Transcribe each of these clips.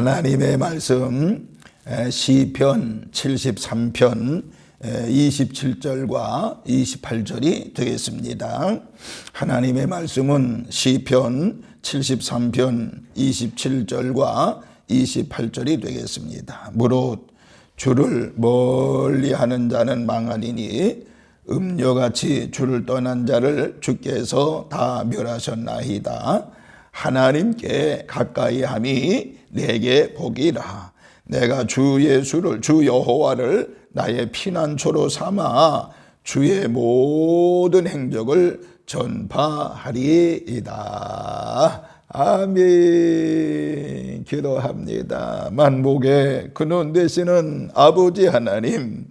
하나님의 말씀 시편 73편 27절과 28절이 되겠습니다. 하나님의 말씀은 시편 73편 27절과 28절이 되겠습니다. 무릇 주를 멀리하는 자는 망하리니 음녀같이 주를 떠난 자를 주께서 다 멸하셨나이다. 하나님께 가까이함이 내게 복이라. 내가 주 예수를 주 여호와를 나의 피난처로 삼아 주의 모든 행적을 전파하리이다. 아멘. 기도합니다. 만복의 근원 되시는 아버지 하나님,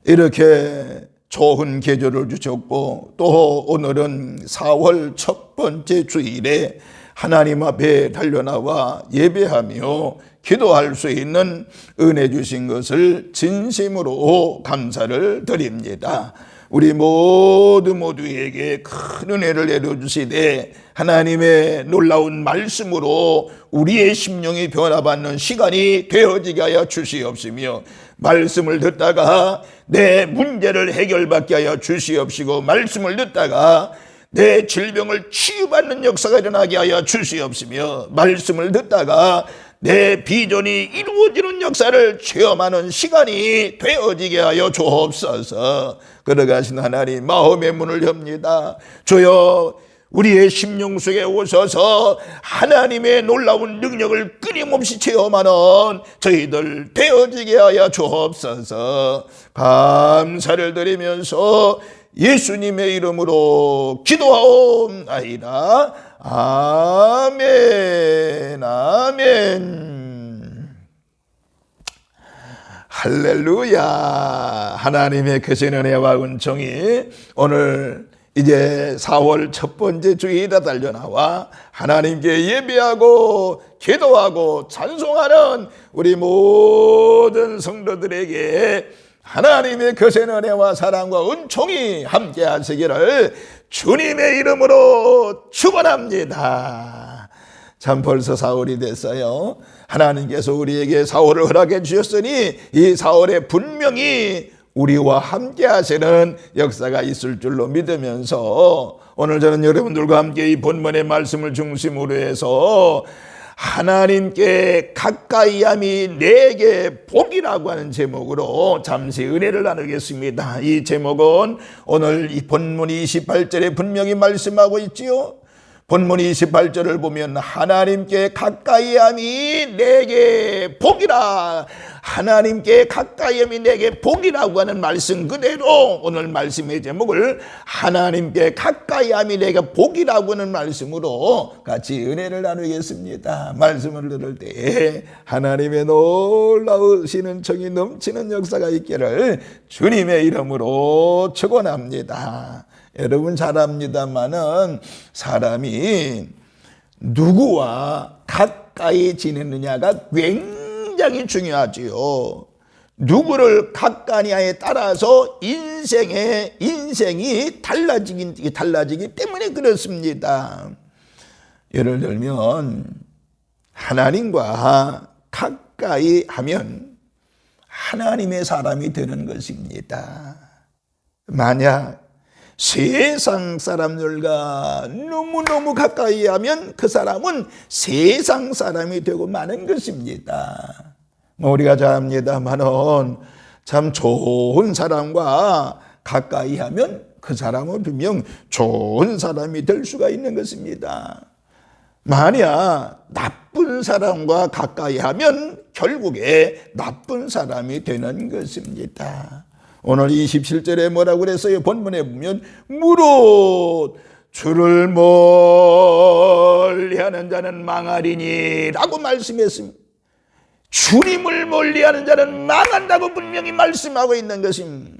이렇게 좋은 계절을 주셨고 또 오늘은 4월 첫 번째 주일에 하나님 앞에 달려나와 예배하며 기도할 수 있는 은혜 주신 것을 진심으로 감사를 드립니다. 우리 모두에게 큰 은혜를 내려주시되 하나님의 놀라운 말씀으로 우리의 심령이 변화받는 시간이 되어지게 하여 주시옵시며, 말씀을 듣다가 내 문제를 해결받게 하여 주시옵시고, 말씀을 듣다가 내 질병을 치유받는 역사가 일어나게 하여 주시옵시며, 말씀을 듣다가 내 비전이 이루어지는 역사를 체험하는 시간이 되어지게 하여 주옵소서. 걸어가신 하나님, 마음의 문을 엽니다. 주여, 우리의 심령 속에 오셔서 하나님의 놀라운 능력을 끊임없이 체험하는 저희들 되어지게 하여 주옵소서. 감사를 드리면서 예수님의 이름으로 기도하옵나이다. 아멘, 아멘. 할렐루야. 하나님의 크신 은혜와 은총이 오늘 이제 4월 첫 번째 주일에 달려나와 하나님께 예배하고 기도하고 찬송하는 우리 모든 성도들에게 하나님의 크신 은혜와 사랑과 은총이 함께 하시기를 주님의 이름으로 축원합니다. 참 벌써 4월이 됐어요. 하나님께서 우리에게 4월을 허락해 주셨으니 이 4월에 분명히 우리와 함께 하시는 역사가 있을 줄로 믿으면서 오늘 저는 여러분들과 함께 이 본문의 말씀을 중심으로 해서 하나님께 가까이함이 내게 복이라고 하는 제목으로 잠시 은혜를 나누겠습니다. 이 제목은 오늘 이 본문 28절에 분명히 말씀하고 있지요. 본문 28절을 보면 하나님께 가까이함이 내게 복이라, 하나님께 가까이함이 내게 복이라고 하는 말씀 그대로 오늘 말씀의 제목을 하나님께 가까이함이 내게 복이라고 하는 말씀으로 같이 은혜를 나누겠습니다. 말씀을 들을 때 하나님의 놀라우시는 정이 넘치는 역사가 있기를 주님의 이름으로 축원합니다. 여러분 잘 압니다마는 사람이 누구와 가까이 지내느냐가 굉장히 중요하지요. 누구를 가까이냐에 따라서 인생이 달라지기 때문에 그렇습니다. 예를 들면 하나님과 가까이 하면 하나님의 사람이 되는 것입니다. 만약 세상 사람들과 너무너무 가까이 하면 그 사람은 세상 사람이 되고 마는 것입니다. 우리가 잘 압니다만은 참 좋은 사람과 가까이 하면 그 사람은 분명 좋은 사람이 될 수가 있는 것입니다. 만약 나쁜 사람과 가까이 하면 결국에 나쁜 사람이 되는 것입니다. 오늘 27절에 뭐라고 그랬어요? 본문에 보면 무릇 주를 멀리하는 자는 망하리니 라고 말씀했습니다. 주님을 멀리하는 자는 망한다고 분명히 말씀하고 있는 것입니다.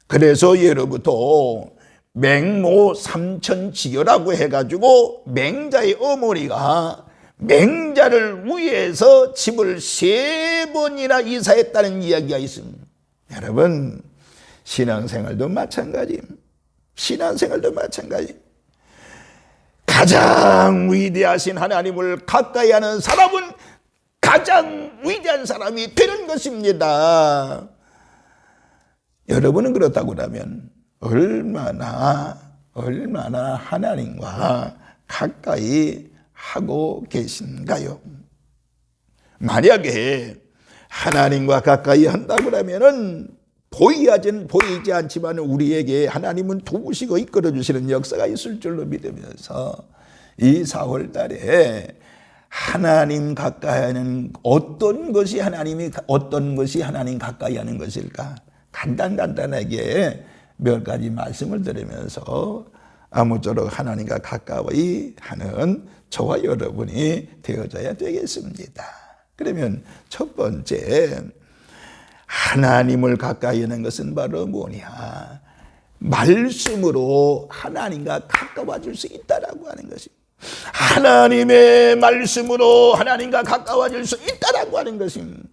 그래서 예로부터 맹모 삼천지교라고 해가지고 맹자의 어머니가 맹자를 위해서 집을 3번이나 이사했다는 이야기가 있습니다. 여러분, 신앙생활도 마찬가지입니다. 가장 위대하신 하나님을 가까이 하는 사람은 가장 위대한 사람이 되는 것입니다. 여러분은 그렇다고 하면 얼마나 하나님과 가까이 하고 계신가요? 만약에 하나님과 가까이 한다고 하면은 보이지 않지만 우리에게 하나님은 도우시고 이끌어 주시는 역사가 있을 줄로 믿으면서 이 4월 달에 하나님 가까이 하는 어떤 것이 하나님 가까이 하는 것일까? 간단하게 몇 가지 말씀을 드리면서 아무쪼록 하나님과 가까이 하는 저와 여러분이 되어져야 되겠습니다. 그러면 첫 번째, 하나님을 가까이 하는 것은 바로 뭐냐? 말씀으로 하나님과 가까워질 수 있다라고 하는 것입니다. 하나님의 말씀으로 하나님과 가까워질 수 있다라고 하는 것입니다.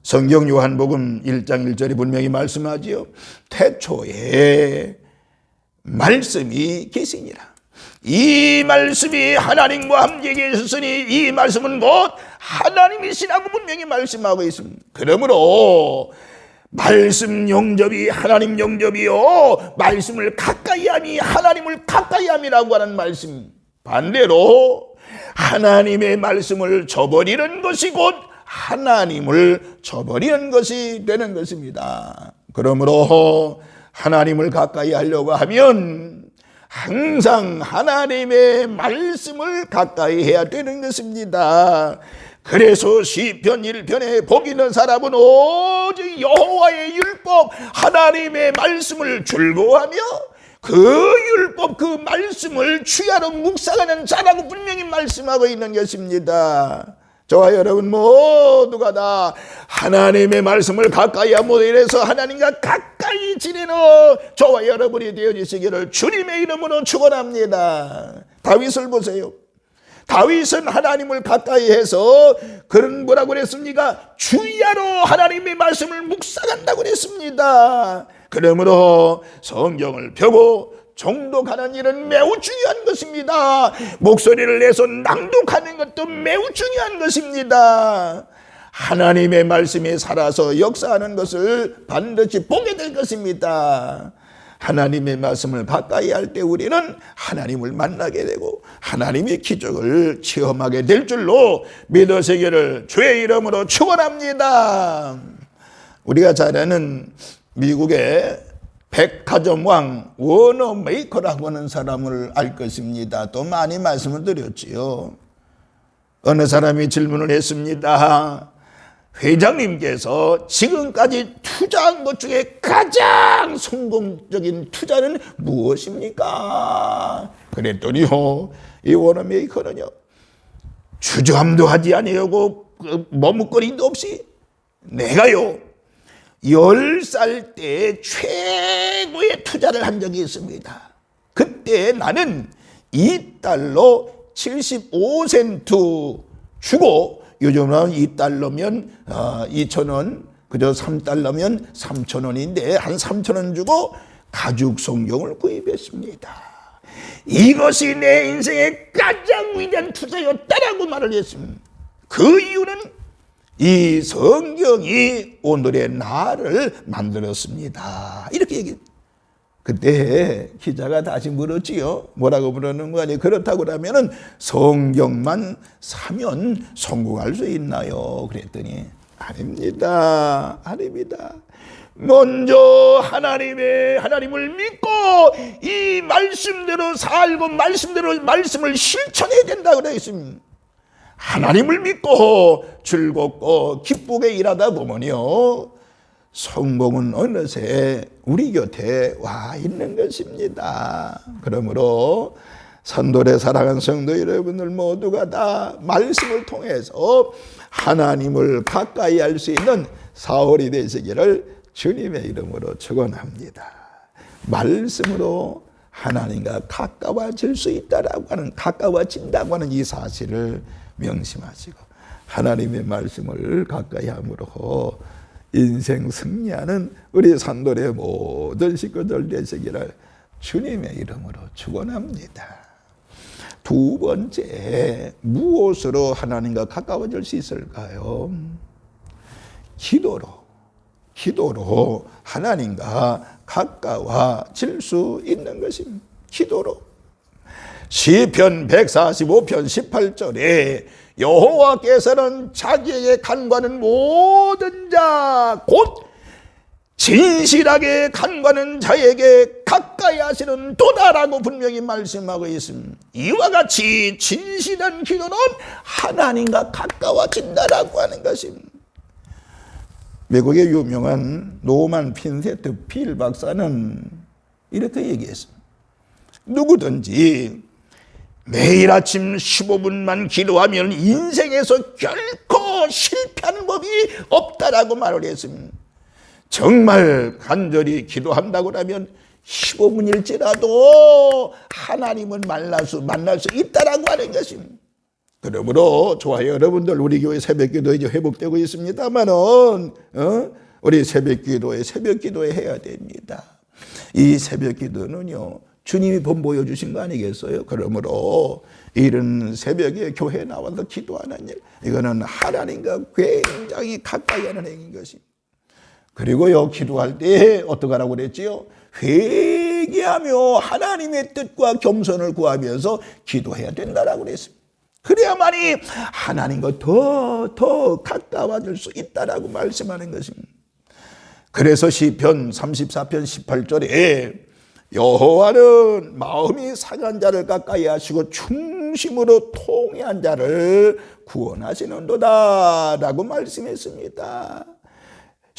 성경 요한복음 1장 1절이 분명히 말씀하지요. 태초에 말씀이 계시니라. 이 말씀이 하나님과 함께 계셨으니 이 말씀은 곧 하나님이시라고 분명히 말씀하고 있습니다. 그러므로 말씀 영접이 하나님 영접이요, 말씀을 가까이함이 하나님을 가까이함이라고 하는 말씀. 반대로 하나님의 말씀을 저버리는 것이 곧 하나님을 저버리는 것이 되는 것입니다. 그러므로 하나님을 가까이 하려고 하면 항상 하나님의 말씀을 가까이 해야 되는 것입니다. 그래서 시편 1편에 복 있는 사람은 오직 여호와의 율법 하나님의 말씀을 즐거워하며 그 율법 그 말씀을 주야로 묵상하는 자라고 분명히 말씀하고 있는 것입니다. 저와 여러분 모두가 다 하나님의 말씀을 가까이 하므로 인해서 하나님과 가까이 지내는 저와 여러분이 되어지시기를 주님의 이름으로 축원합니다. 다윗을 보세요. 다윗은 하나님을 가까이 해서 그는 뭐라고 그랬습니까? 주야로 하나님의 말씀을 묵상한다고 그랬습니다. 그러므로 성경을 펴고 정독하는 일은 매우 중요한 것입니다. 목소리를 내서 낭독하는 것도 매우 중요한 것입니다. 하나님의 말씀이 살아서 역사하는 것을 반드시 보게 될 것입니다. 하나님의 말씀을 가까이 할 때 우리는 하나님을 만나게 되고 하나님의 기적을 체험하게 될 줄로 믿으시기를 주의 이름으로 축원합니다. 우리가 잘 아는 미국의 백화점 워너 메이커라고 하는 사람을 알 것입니다. 또 많이 말씀을 드렸지요. 어느 사람이 질문을 했습니다. 회장님께서 지금까지 투자한 것 중에 가장 성공적인 투자는 무엇입니까? 그랬더니요, 이 워너 메이커는요, 주저함도 하지 아니하고 머뭇거림도 없이 내가요 10살 때 최고의 투자를 한 적이 있습니다. 그때 나는 $2 75센트 주고, 요즘은 $2면 2,000원, 그저 $3면 3,000원인데 한 3,000원 주고 가죽 성경을 구입했습니다. 이것이 내 인생의 가장 위대한 투자였다라고 말을 했습니다. 그 이유는 이 성경이 오늘의 나를 만들었습니다. 이렇게 얘기했습니다. 그때 기자가 다시 물었지요. 뭐라고 물었는 거 아니에요? 그렇다고 하면은 성경만 사면 성공할 수 있나요? 그랬더니 아닙니다. 먼저 하나님을 믿고 이 말씀대로 살고 말씀을 실천해야 된다고 그랬습니다. 하나님을 믿고 즐겁고 기쁘게 일하다 보면요, 성공은 어느새 우리 곁에 와 있는 것입니다. 그러므로 산돌의 사랑하는 성도 여러분들 모두가 다 말씀을 통해서 하나님을 가까이 할 수 있는 4월이 되시기를 주님의 이름으로 축원합니다. 말씀으로 하나님과 가까워질 수 있다라고 하는, 가까워진다고 하는 이 사실을 명심하시고 하나님의 말씀을 가까이 함으로 인생 승리하는 우리 산돌의 모든 식구들 되시기를 주님의 이름으로 축원합니다. 두 번째, 무엇으로 하나님과 가까워질 수 있을까요? 기도로 하나님과 가까워질 수 있는 것입니다. 기도로. 시편 145편 18절에 여호와께서는 자기에게 간구하는 모든 자, 곧 진실하게 간구하는 자에게 가까이 하시는 도다라고 분명히 말씀하고 있습니다. 이와 같이 진실한 기도는 하나님과 가까워진다라고 하는 것입니다. 미국의 유명한 노만 핀세트 필 박사는 이렇게 얘기했습니다. 누구든지 매일 아침 15분만 기도하면 인생에서 결코 실패하는 법이 없다라고 말을 했습니다. 정말 간절히 기도한다고 하면 15분일지라도 하나님은 만날 수 있다라고 하는 것입니다. 그러므로 좋아요, 여러분들, 우리 교회 새벽기도 이제 회복되고 있습니다만은 우리 새벽기도에 해야 됩니다. 이 새벽기도는요, 주님이 보여주신 거 아니겠어요? 그러므로 이런 새벽에 교회에 나와서 기도하는 일, 이거는 하나님과 굉장히 가까이 하는 행위인 것입니다. 그리고요, 기도할 때 어떡하라고 그랬지요? 회개하며 하나님의 뜻과 겸손을 구하면서 기도해야 된다라고 그랬습니다. 그래야만이 하나님과 더 가까워질 수 있다라고 말씀하는 것입니다. 그래서 시편 34편 18절에 여호와는 마음이 상한 자를 가까이 하시고 중심으로 통회한 자를 구원하시는도다 라고 말씀했습니다.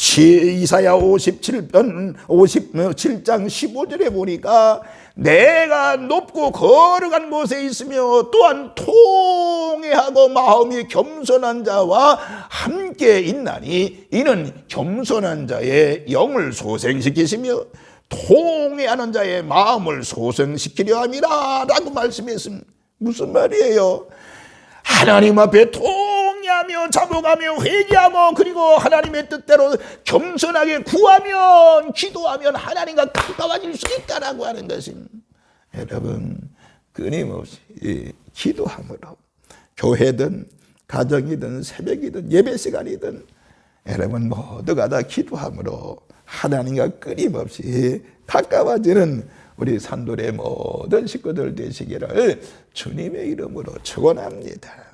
이사야 57장 15절에 보니까 내가 높고 거룩한 곳에 있으며 또한 통회하고 마음이 겸손한 자와 함께 있나니 이는 겸손한 자의 영을 소생시키시며 통회하는 자의 마음을 소생시키려 함이라 라고 말씀했습니다. 무슨 말이에요? 하나님 앞에 통회하며 잡아가며 회개하고 그리고 하나님의 뜻대로 겸손하게 구하면 기도하면 하나님과 가까워질 수 있다라고 하는 것입니다. 여러분, 끊임없이 기도함으로 교회든 가정이든 새벽이든 예배 시간이든 여러분 모두가 다 기도함으로 하나님과 끊임없이 가까워지는 우리 산돌의 모든 식구들 되시기를 주님의 이름으로 축원합니다.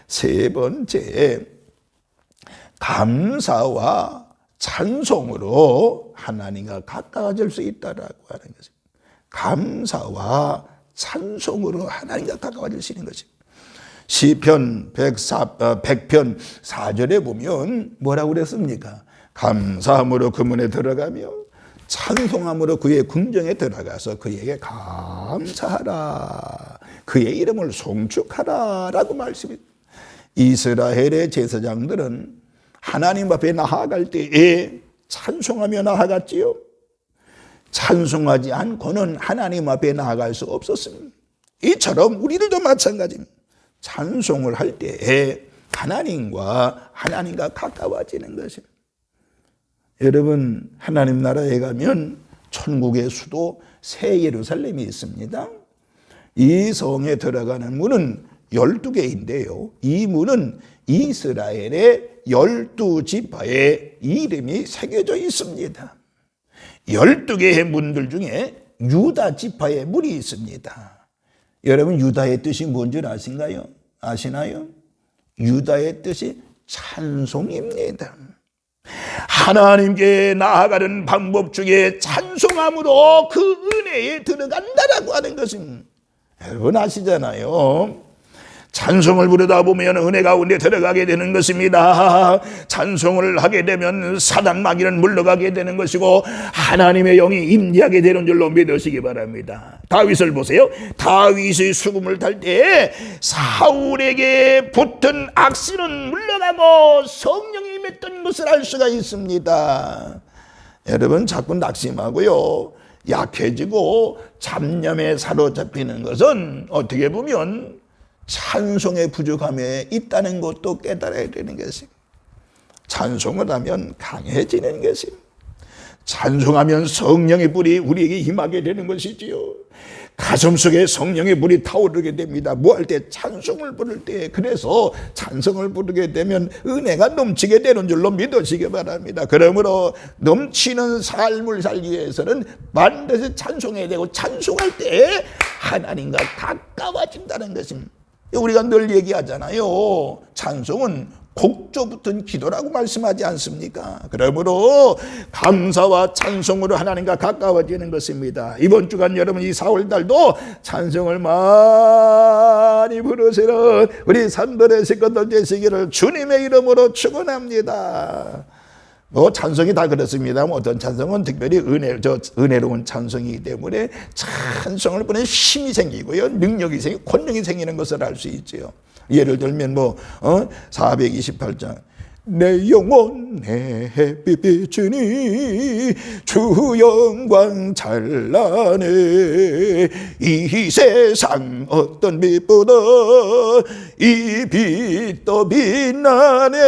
세 번째, 감사와 찬송으로 하나님과 가까워질 수 있다라고 하는 것입니다. 감사와 찬송으로 하나님과 가까워질 수 있는 것입니다. 시편 100편 4절에 보면 뭐라고 그랬습니까? 감사함으로 그 문에 들어가며 찬송함으로 그의 궁정에 들어가서 그에게 감사하라, 그의 이름을 송축하라 라고 말씀합니다. 이스라엘의 제사장들은 하나님 앞에 나아갈 때에 찬송하며 나아갔지요. 찬송하지 않고는 하나님 앞에 나아갈 수 없었습니다. 이처럼 우리들도 마찬가지입니다. 찬송을 할 때에 하나님과 가까워지는 것입니다. 여러분, 하나님 나라에 가면 천국의 수도 새 예루살렘이 있습니다. 이 성에 들어가는 문은 12개인데요. 이 문은 이스라엘의 12지파의 이름이 새겨져 있습니다. 12개의 문들 중에 유다 지파의 문이 있습니다. 여러분, 유다의 뜻이 뭔지 아시나요? 유다의 뜻이 찬송입니다. 하나님께 나아가는 방법 중에 찬송함으로 그 은혜에 들어간다라고 하는 것입니다. 여러분 아시잖아요. 찬송을 부르다 보면 은혜 가운데 들어가게 되는 것입니다. 찬송을 하게 되면 사단 마귀는 물러가게 되는 것이고 하나님의 영이 임재하게 되는 줄로 믿으시기 바랍니다. 다윗을 보세요. 다윗의 수금을 탈 때 사울에게 붙은 악신은 물러가고 성령이 임했던 것을 알 수가 있습니다. 여러분, 자꾸 낙심하고요, 약해지고 잡념에 사로잡히는 것은 어떻게 보면 찬송의 부족함에 있다는 것도 깨달아야 되는 것입니다. 찬송을 하면 강해지는 것입니다. 찬송하면 성령의 불이 우리에게 임하게 되는 것이지요. 가슴속에 성령의 불이 타오르게 됩니다. 뭐 할 때? 찬송을 부를 때. 그래서 찬송을 부르게 되면 은혜가 넘치게 되는 줄로 믿으시기 바랍니다. 그러므로 넘치는 삶을 살기 위해서는 반드시 찬송해야 되고, 찬송할 때 하나님과 가까워진다는 것입니다. 우리가 늘 얘기하잖아요. 찬송은 곡조 붙은 기도라고 말씀하지 않습니까? 그러므로 감사와 찬송으로 하나님과 가까워지는 것입니다. 이번 주간 여러분 이 4월달도 찬송을 많이 부르시는 우리 산들의 식구들 되시기를 주님의 이름으로 축원합니다. 찬송이 다 그렇습니다. 어떤 찬송은 특별히 은혜로운 찬송이기 때문에 찬송을 부르는 힘이 생기고요, 능력이 생기고 권능이 생기는 것을 알 수 있죠. 예를 들면 428장 내 영혼의 햇빛 비추니 주 영광 찬란해 이 세상 어떤 빛보다 이 빛도 빛나네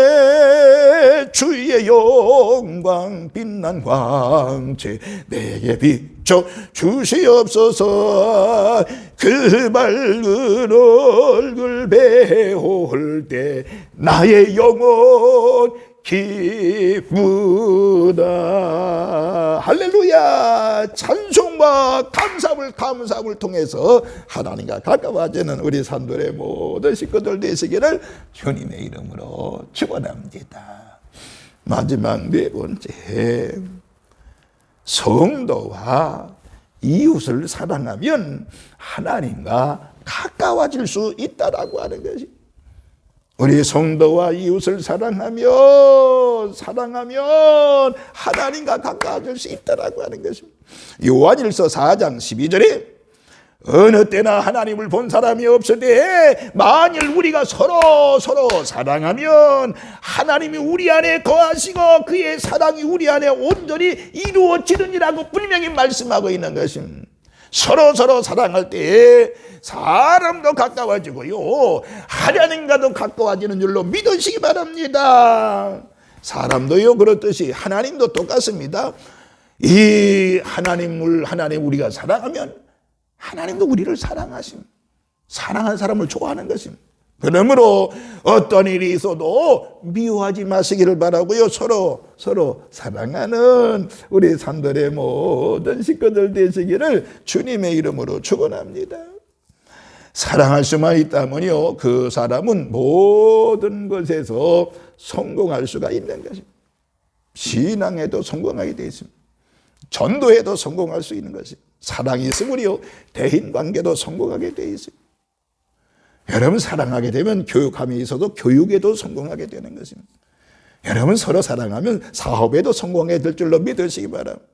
주의 영광 빛난 광채 내게 비춰 주시옵소서 그 밝은 얼굴 배울 때 나의 영혼 기쁘다. 할렐루야. 찬송과 감사함을 통해서 하나님과 가까워지는 우리 산돌의 모든 식구들 되시기를 주님의 이름으로 축원합니다. 마지막 네 번째, 성도와 이웃을 사랑하면 하나님과 가까워질 수 있다라고 하는 것이, 우리 성도와 이웃을 사랑하면 하나님과 가까워질 수 있다라고 하는 것입니다. 요한일서 4장 12절에 어느 때나 하나님을 본 사람이 없을 때에 만일 우리가 서로 사랑하면 하나님이 우리 안에 거하시고 그의 사랑이 우리 안에 온전히 이루어지느니라고 분명히 말씀하고 있는 것입니다. 서로 사랑할 때에 사람도 가까워지고요, 하나님과도 가까워지는 줄로 믿으시기 바랍니다. 사람도요 그렇듯이 하나님도 똑같습니다. 이 하나님 우리가 사랑하면 하나님도 우리를 사랑하는 사람을 좋아하는 것입니다. 그러므로 어떤 일이 있어도 미워하지 마시기를 바라고요, 서로 사랑하는 우리 산들의 모든 식구들 되시기를 주님의 이름으로 축원합니다. 사랑할 수만 있다면요, 그 사람은 모든 것에서 성공할 수가 있는 것입니다. 신앙에도 성공하게 되어 있습니다. 전도에도 성공할 수 있는 것입니다. 사랑이 있으면요, 대인관계도 성공하게 되어 있습니다. 여러분 사랑하게 되면 교육함이 있어도 교육에도 성공하게 되는 것입니다. 여러분 서로 사랑하면 사업에도 성공하게 될 줄로 믿으시기 바랍니다.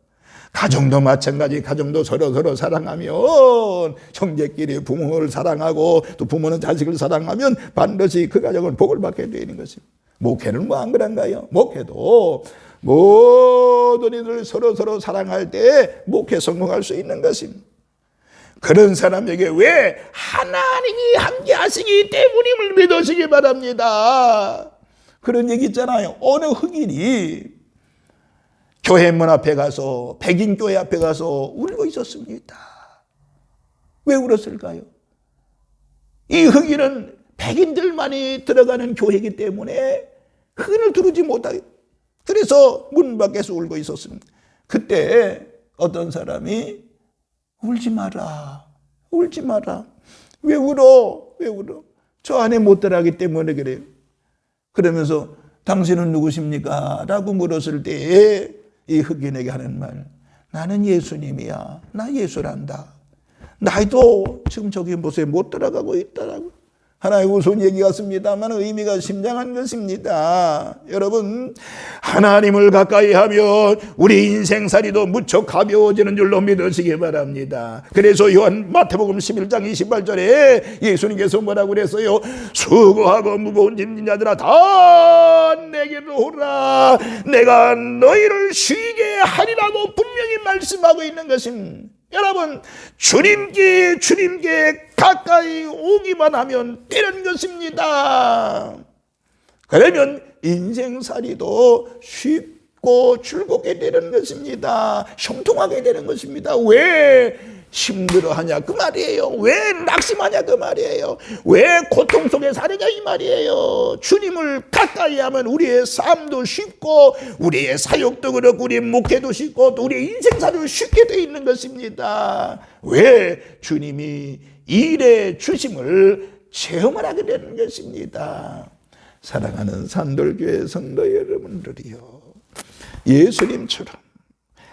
가정도 마찬가지, 가정도 서로 사랑하면, 형제끼리 부모를 사랑하고 또 부모는 자식을 사랑하면 반드시 그 가정은 복을 받게 되는 것입니다. 목회는 안 그런가요? 목회도 모든 이들 서로 사랑할 때 목회 성공할 수 있는 것입니다. 그런 사람에게 왜? 하나님이 함께 하시기 때문임을 믿으시기 바랍니다. 그런 얘기 있잖아요. 어느 흑인이 교회 문 앞에 가서, 백인 교회 앞에 가서 울고 있었습니다. 왜 울었을까요? 이 흑인은 백인들만이 들어가는 교회이기 때문에 흑인을 두르지 못하게, 그래서 문 밖에서 울고 있었습니다. 그때 어떤 사람이 울지 마라. 왜 울어? 저 안에 못 들어가기 때문에 그래요. 그러면서 당신은 누구십니까? 라고 물었을 때 이 흑인에게 하는 말, 나는 예수님이야. 나 예수란다. 나도 지금 저기 못에 못 들어가고 있다라고. 하나의 우스운 얘기 같습니다만 의미가 심장한 것입니다. 여러분, 하나님을 가까이 하면 우리 인생살이도 무척 가벼워지는 줄로 믿으시기 바랍니다. 그래서 마태복음 11장 28절에 예수님께서 뭐라고 그랬어요? 수고하고 무거운 짐진 자들아 다 내게로 오라. 내가 너희를 쉬게 하리라고 분명히 말씀하고 있는 것입니다. 여러분, 주님께 가까이 오기만 하면 되는 것입니다. 그러면 인생살이도 쉽고 즐겁게 되는 것입니다. 형통하게 되는 것입니다. 왜? 힘들어하냐 그 말이에요. 왜 낙심하냐 그 말이에요. 왜 고통 속에 사느냐 이 말이에요. 주님을 가까이 하면 우리의 삶도 쉽고 우리의 사역도 그렇고 우리의 목회도 쉽고 또 우리의 인생사도 쉽게 되어 있는 것입니다. 왜? 주님이 일해 주심을 체험을 하게 되는 것입니다. 사랑하는 산돌교회 성도 여러분들이요, 예수님처럼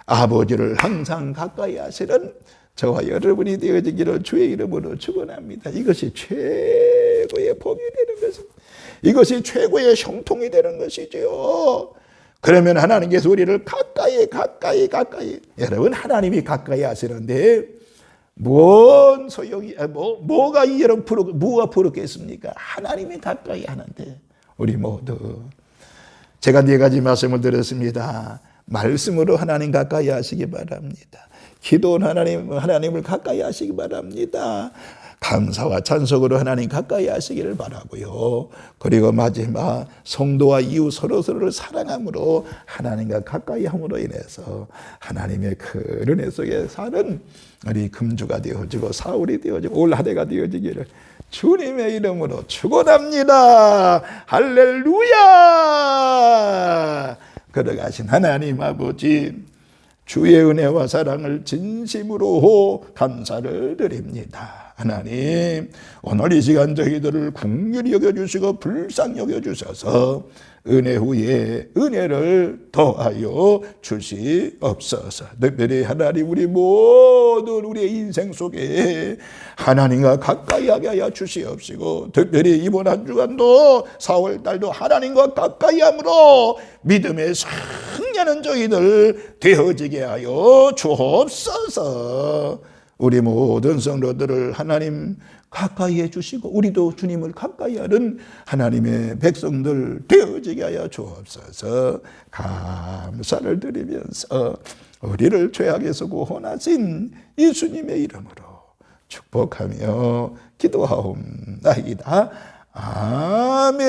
아버지를 항상 가까이 하시는 저와 여러분이 되어지기를 주의 이름으로 축원합니다. 이것이 최고의 복이 되는 것입니다. 이것이 최고의 형통이 되는 것이죠. 그러면 하나님께서 우리를 가까이 여러분 하나님이 가까이 하시는데 뭔 소용이 뭐가 부럽겠습니까? 하나님이 가까이 하는데 우리 모두 제가 4가지 말씀을 드렸습니다. 말씀으로 하나님 가까이 하시기 바랍니다. 기도는 하나님을 가까이 하시기 바랍니다. 감사와 찬송으로 하나님 가까이 하시기를 바라고요. 그리고 마지막 성도와 이웃 서로서로를 사랑함으로 하나님과 가까이 함으로 인해서 하나님의 그 은혜 속에 사는 우리 금주가 되어지고 사울이 되어지고 올하대가 되어지기를 주님의 이름으로 축원합니다. 할렐루야. 걸어가신 하나님 아버지, 주의 은혜와 사랑을 진심으로 감사를 드립니다. 하나님, 오늘 이 시간 저희들을 긍휼히 여겨주시고 불쌍히 여겨주셔서 은혜 후에 은혜를 더하여 주시옵소서. 특별히 하나님, 우리 모든 우리의 인생 속에 하나님과 가까이 하게 하여 주시옵시고, 특별히 이번 한 주간도 4월달도 하나님과 가까이 함으로 믿음의 승리하는 저희들 되어지게 하여 주옵소서. 우리 모든 성도들을 하나님 가까이 해주시고 우리도 주님을 가까이 하는 하나님의 백성들 되어지게 하여 주옵소서. 감사를 드리면서 우리를 죄악에서 구원하신 예수님의 이름으로 축복하며 기도하옵나이다. 아멘.